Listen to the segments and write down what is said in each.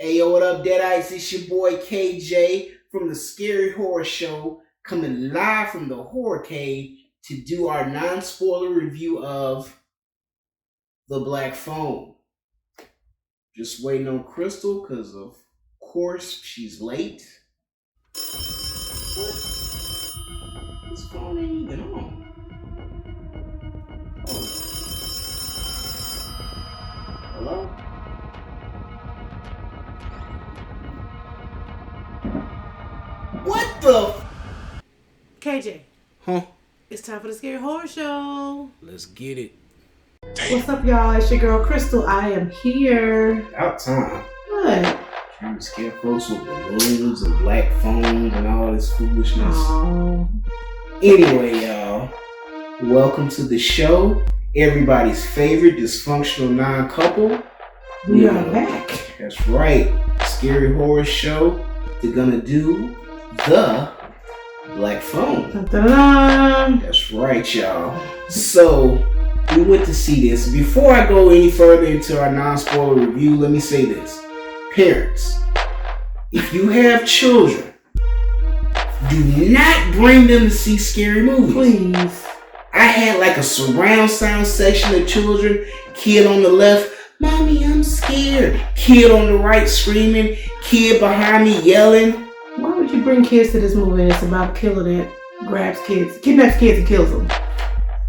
Hey, yo, what up, Deadites? It's your boy KJ from the Scary Horror Show, coming live from the Horror Cave to do our non-spoiler review of The Black Phone. Just waiting on Crystal, because of course she's late. What? This phone ain't even on. Oh. Hello? What the? KJ. Huh? It's time for the Scary Horror Show. Let's get it. What's up, y'all? It's your girl, Crystal. I am here. About time. What? Trying to scare folks with balloons and black phones and all this foolishness. Oh. Anyway, y'all, welcome to the show. Everybody's favorite dysfunctional non-couple. We are back. That's right. Scary Horror Show. They're gonna do The Black Phone. Dun-dun-dun. That's right, y'all. So, we went to see this. Before I go any further into our non-spoiler review, let me say this. Parents, if you have children, do not bring them to see scary movies. Please. I had like a surround sound section of children. Kid on the left, "Mommy, I'm scared." Kid on the right screaming. Kid behind me yelling. Why would you bring kids to this movie and it's about a killer that grabs kids, kidnaps kids and kills them?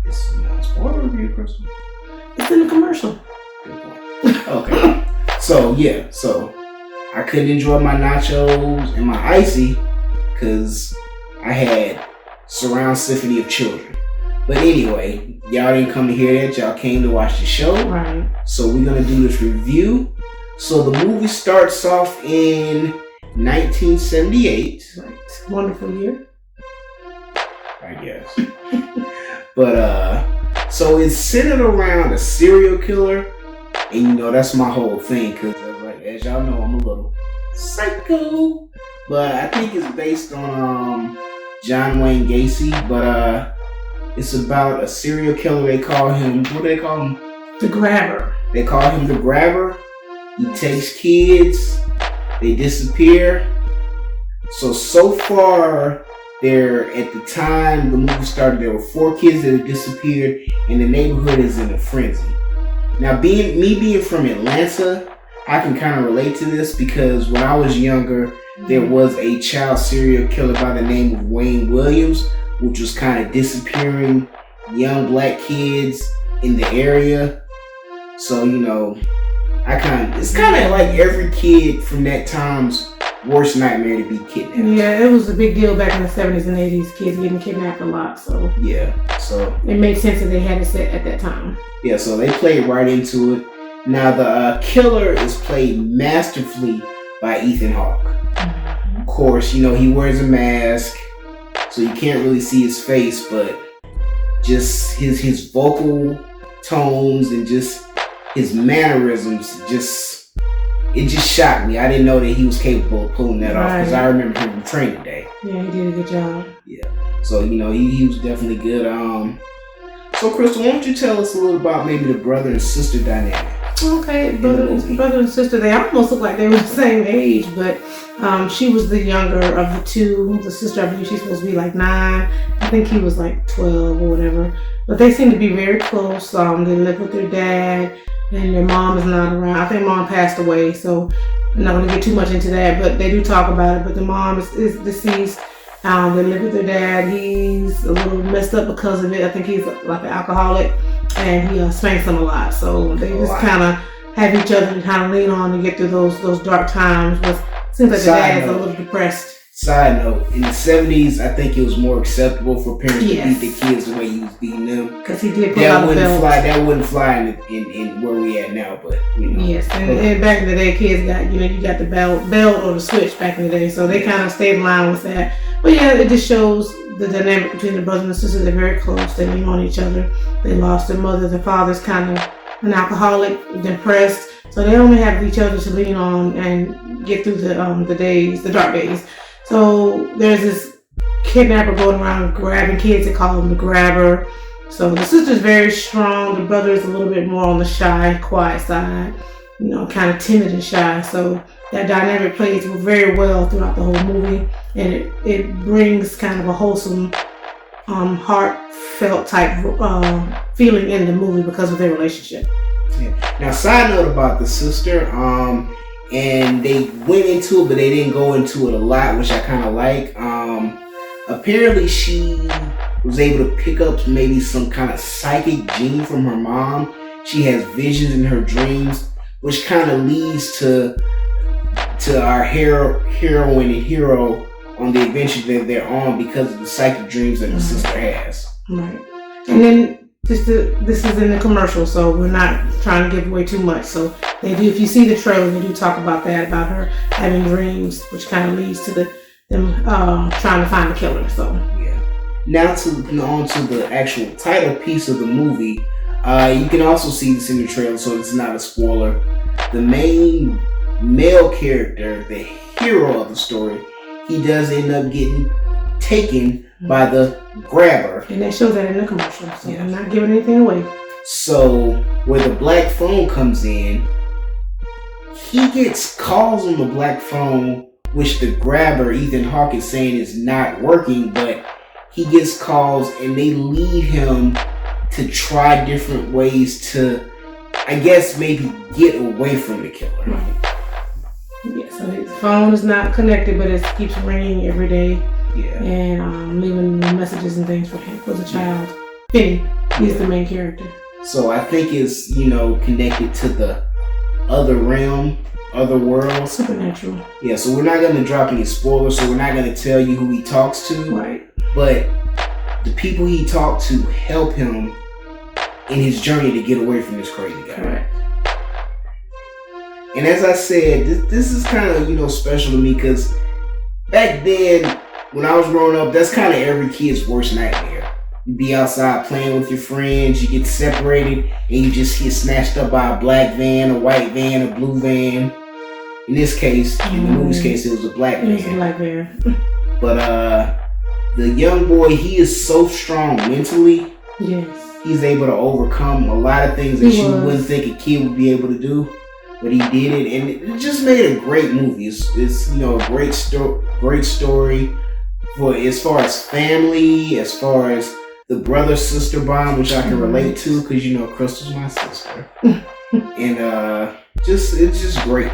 It's not a spoiler review, Crystal. It's in the commercial. Good point. Okay. So I couldn't enjoy my nachos and my icy because I had surround symphony of children. But anyway, y'all didn't come to hear that. Y'all came to watch the show. Right. So we're going to do this review. So the movie starts off in 1978. Right. Wonderful year. I guess. But so it's centered around a serial killer. And you know, that's my whole thing. Because as y'all know, I'm a little psycho. But I think it's based on John Wayne Gacy. But it's about a serial killer. They call him, what do they call him? The Grabber. They call him the Grabber. He takes kids. They disappear. So far, there, at the time the movie started, there were 4 kids that had disappeared, and the neighborhood is in a frenzy. Now, being from Atlanta, I can kind of relate to this because when I was younger, there was a child serial killer by the name of Wayne Williams, which was kind of disappearing young black kids in the area. So, you know, it's kind of like every kid from that time's worst nightmare to be kidnapped. Yeah, it was a big deal back in the 70s and 80s, kids getting kidnapped a lot, so. Yeah, so. It made sense that they had it set at that time. Yeah, so they played right into it. Now, the killer is played masterfully by Ethan Hawke. Mm-hmm. Of course, you know, he wears a mask, so you can't really see his face, but just his vocal tones and just his mannerisms, it just shocked me. I didn't know that he was capable of pulling that off because I remember him from Training Day. Yeah, he did a good job. Yeah, so you know he was definitely good. So Crystal, why don't you tell us a little about maybe the brother and sister dynamic? Okay, brother and sister, they almost look like they were the same age, but she was the younger of the two. The sister, I believe she's supposed to be like 9. I think he was like 12 or whatever. But they seem to be very close. They live with their dad, and their mom is not around. I think mom passed away, so I'm not going to get too much into that, but they do talk about it. But the mom is deceased. They live with their dad. He's a little messed up because of it. I think he's like an alcoholic, and he spanks them a lot. So they just kind of have each other to kind of lean on to get through those dark times. But it seems like the dad's a little depressed. Side note, in the 70s, I think it was more acceptable for parents to beat the kids the way he was beating them. Because he did put out the belt. That wouldn't fly in where we at now, but you know. Yes, and back in the day, kids got, you got the belt or the switch back in the day, so they kind of stayed in line with that. But yeah, it just shows the dynamic between the brothers and sisters. They're very close. They lean on each other. They lost their mother. Their father's kind of an alcoholic, depressed, so they only have each other to lean on and get through the dark days. So there's this kidnapper going around grabbing kids. They call him the Grabber. So the sister's very strong. The brother is a little bit more on the shy, quiet side. kind of timid and shy. So that dynamic plays very well throughout the whole movie, and it brings kind of a wholesome, heartfelt type feeling in the movie because of their relationship. Yeah. Now, side note about the sister, and they went into it, but they didn't go into it a lot, which I kind of like. Apparently, she was able to pick up maybe some kind of psychic gene from her mom. She has visions in her dreams, which kind of leads to our heroine and hero on the adventure that they're on because of the psychic dreams that the sister has. Right. And then this is in the commercial, so we're not trying to give away too much. So they do, if you see the trailer, they do talk about that, about her having dreams, which kind of leads to them trying to find the killer. So yeah. Now on to the actual title piece of the movie. You can also see this in the trailer, so it's not a spoiler. The main male character, the hero of the story, he does end up getting taken by the grabber. And they show that in the commercial, so I'm not giving anything away. So where the black phone comes in, he gets calls on the black phone, which the grabber, Ethan Hawke, is saying is not working, but he gets calls and they lead him to try different ways to, I guess, maybe get away from the killer. Right. Yeah, so his phone is not connected, but it keeps ringing every day. Yeah. And leaving messages and things for the child. Penny, he's the main character. So I think it's, connected to the other realm, other world. Supernatural. Yeah, so we're not going to drop any spoilers, so we're not going to tell you who he talks to. Right. But the people he talked to help him in his journey to get away from this crazy guy. Correct. And as I said, this is kind of, special to me because back then, when I was growing up, that's kind of every kid's worst nightmare. You be outside playing with your friends, you get separated, and you just get snatched up by a black van, a white van, a blue van. In this case, in the movie's case, it was a black van. It was a black van. But the young boy, he is so strong mentally. Yes. He's able to overcome a lot of things that you wouldn't think a kid would be able to do. But he did it, and it just made a great movie. It's a great story for as far as family, as far as the brother-sister bond, which I can relate to because Crystal's my sister, and it's just great.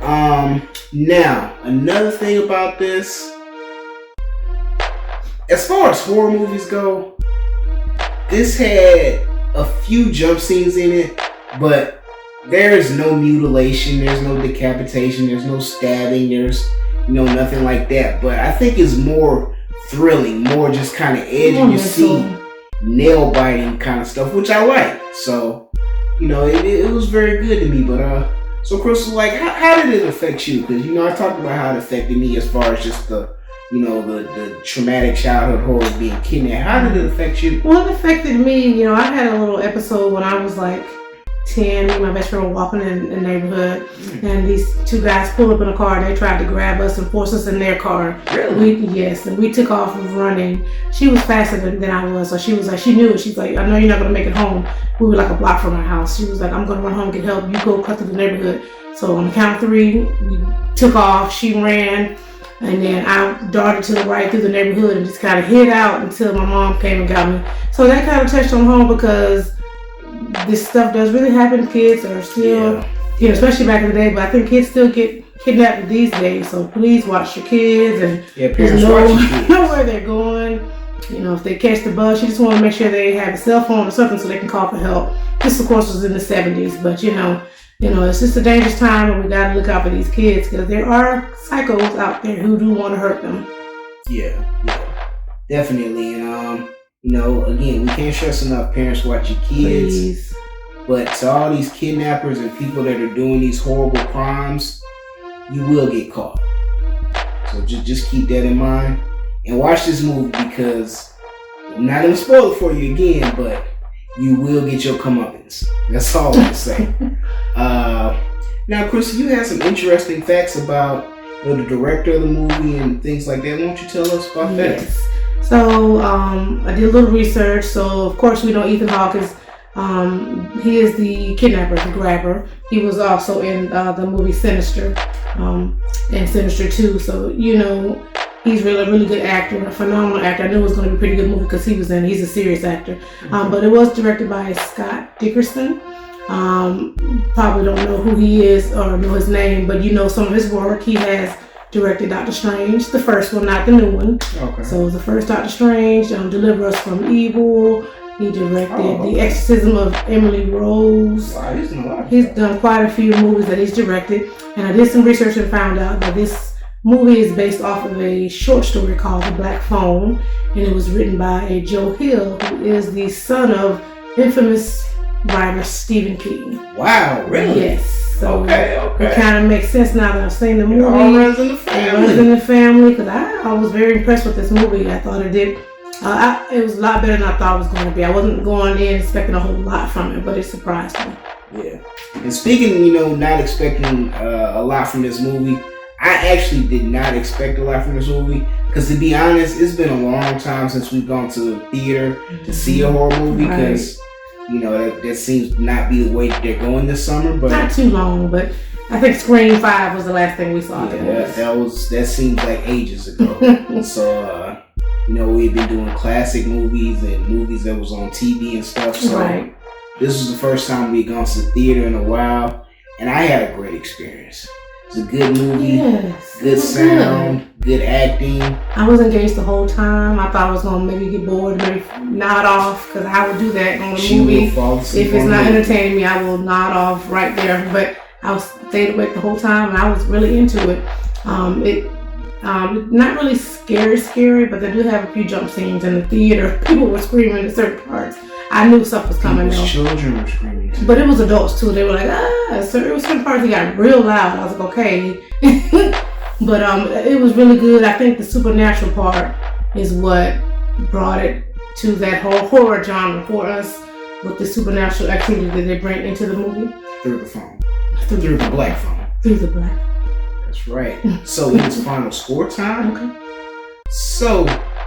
Now another thing about this, as far as horror movies go, this had a few jump scenes in it, but there is no mutilation, there's no decapitation, there's no stabbing, there's nothing like that. But I think it's more thrilling, more just kind of edge of your seat, nail biting kind of stuff, which I like. So, it was very good to me. But so Crystal, like, how did it affect you? Because I talked about how it affected me as far as just the traumatic childhood horror being kidnapped. How did it affect you? Well, it affected me. I had a little episode when I was like 10, me and my best friend were walking in the neighborhood, and these two guys pulled up in a car. They tried to grab us and force us in their car. Really? And we took off running. She was faster than I was, so she was like, she knew it. She's like, I know you're not going to make it home. We were like a block from our house. She was like, I'm going to run home and get help. You go cut through the neighborhood. So on the count of 3, we took off. She ran, and then I darted to the right through the neighborhood and just kind of hid out until my mom came and got me. So that kind of touched on home because this stuff does really happen. Kids are still, especially back in the day, but I think kids still get kidnapped these days. So please watch your kids and parents know where they're going. If they catch the bus, you just want to make sure they have a cell phone or something so they can call for help. This, of course, was in the 70s, but it's just a dangerous time, and we got to look out for these kids because there are psychos out there who do want to hurt them. Yeah, definitely. And again, we can't stress enough, parents, watch your kids. Please. But to all these kidnappers and people that are doing these horrible crimes, you will get caught. So just keep that in mind. And watch this movie because I'm not going to spoil it for you again, but you will get your comeuppance. That's all I'm going to say. Now, Chris, you had some interesting facts about the director of the movie and things like that. Won't you tell us about that? Yes. So I did a little research. So of course we know Ethan Hawke is He is the kidnapper, the grabber. He was also in the movie Sinister, and Sinister 2. So, he's really a really good actor, a phenomenal actor. I knew it was going to be a pretty good movie because he's a serious actor. But it was directed by Scott Dickerson. Probably don't know who he is or know his name, but some of his work. He has directed Doctor Strange, the first one, not the new one. Okay. So the first Doctor Strange, Deliver Us from Evil. He directed The Exorcism of Emily Rose. Wow, he's done a lot. He's done quite a few movies that he's directed. And I did some research and found out that this movie is based off of a short story called The Black Phone. And it was written by a Joe Hill, who is the son of infamous writer Stephen King. Wow, really? Yes. So okay. It kind of makes sense now that I've seen the movie. It all runs in the family. It runs in the family, because I was very impressed with this movie. I thought it did. It was a lot better than I thought it was going to be. I wasn't going in expecting a whole lot from it, but it surprised me. Yeah. And speaking, not expecting a lot from this movie, I actually did not expect a lot from this movie. Because to be honest, it's been a long time since we've gone to the theater to see a horror movie. Because, that seems to not be the way that they're going this summer. But not too long, but I think Scream 5 was the last thing we saw. Yeah, that seems like ages ago. So, we've been doing classic movies and movies that was on TV and stuff. So This was the first time we'd gone to the theater in a while, and I had a great experience. It's a good movie, good sound, good acting. I was engaged the whole time. I thought I was going to maybe get bored, maybe nod off, because I would do that on a movie. If it's not entertaining me, I will nod off right there. But I stayed awake the whole time, and I was really into it. Not really scary, but they do have a few jump scenes in the theater. People were screaming at certain parts. I knew stuff was coming. Children were screaming too. But it was adults too. They were like, So it was some parts that got real loud. I was like, okay. But it was really good. I think the supernatural part is what brought it to that whole horror genre for us, with the supernatural activity that they bring into the movie. Through the phone. Through the black phone. Through the black phone. That's right. So it's final score time. Okay. So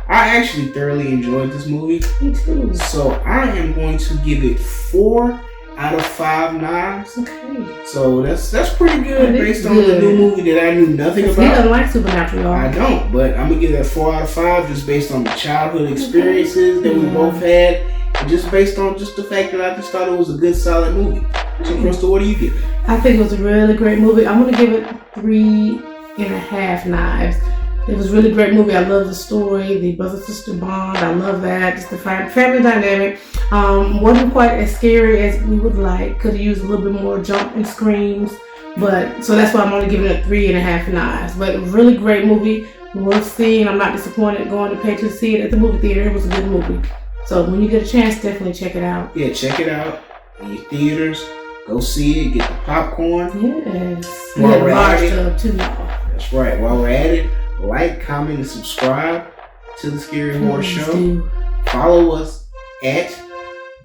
I actually thoroughly enjoyed this movie. Me too. So I am going to give it 4 out of 5 knives. Okay. So that's pretty good based on the new movie that I knew nothing about. He doesn't like supernatural, y'all. I don't, but I'm gonna give that 4 out of 5 just based on the childhood experiences that we both had, and just based on just the fact that I just thought it was a good, solid movie. So Crystal, what do you give it? I think it was a really great movie. I'm gonna give it 3.5 knives. It was a really great movie. I love the story, the brother-sister bond. I love that. Just the family dynamic. Wasn't quite as scary as we would like. Could have used a little bit more jump and screams. But so that's why I'm only giving it 3.5 knives. But a really great movie, worth seeing. I'm not disappointed going to pay to see it at the movie theater. It was a good movie. So when you get a chance, definitely check it out. Yeah, check it out in your theaters. Go see it. Get the popcorn. Yes. We have a large tub too, y'all. That's right. While we're at it, like, comment, and subscribe to The Scary Horror Show. Do. Follow us at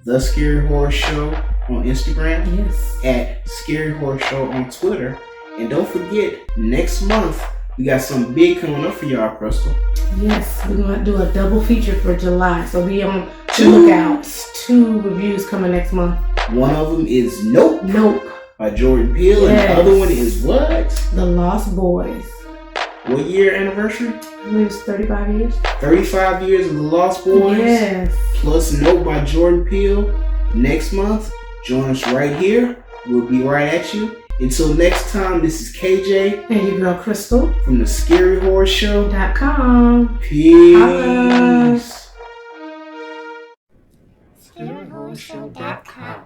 The Scary Horror Show on Instagram. Yes. At Scary Horror Show on Twitter. And don't forget, next month, we got something big coming up for y'all, Crystal. Yes, we're going to do a double feature for July. So be on the lookout. 2 reviews coming next month. One of them is Nope. Nope. By Jordan Peele. Yes. And the other one is what? The Lost Boys. What year anniversary? I believe it's 35 years. 35 years of The Lost Boys. Yes. Plus Note by Jordan Peele. Next month, join us right here. We'll be right at you. Until next time, this is KJ. And your girl Crystal. From the ScaryHorrorShow.com. Peace. ScaryHorrorShow.com.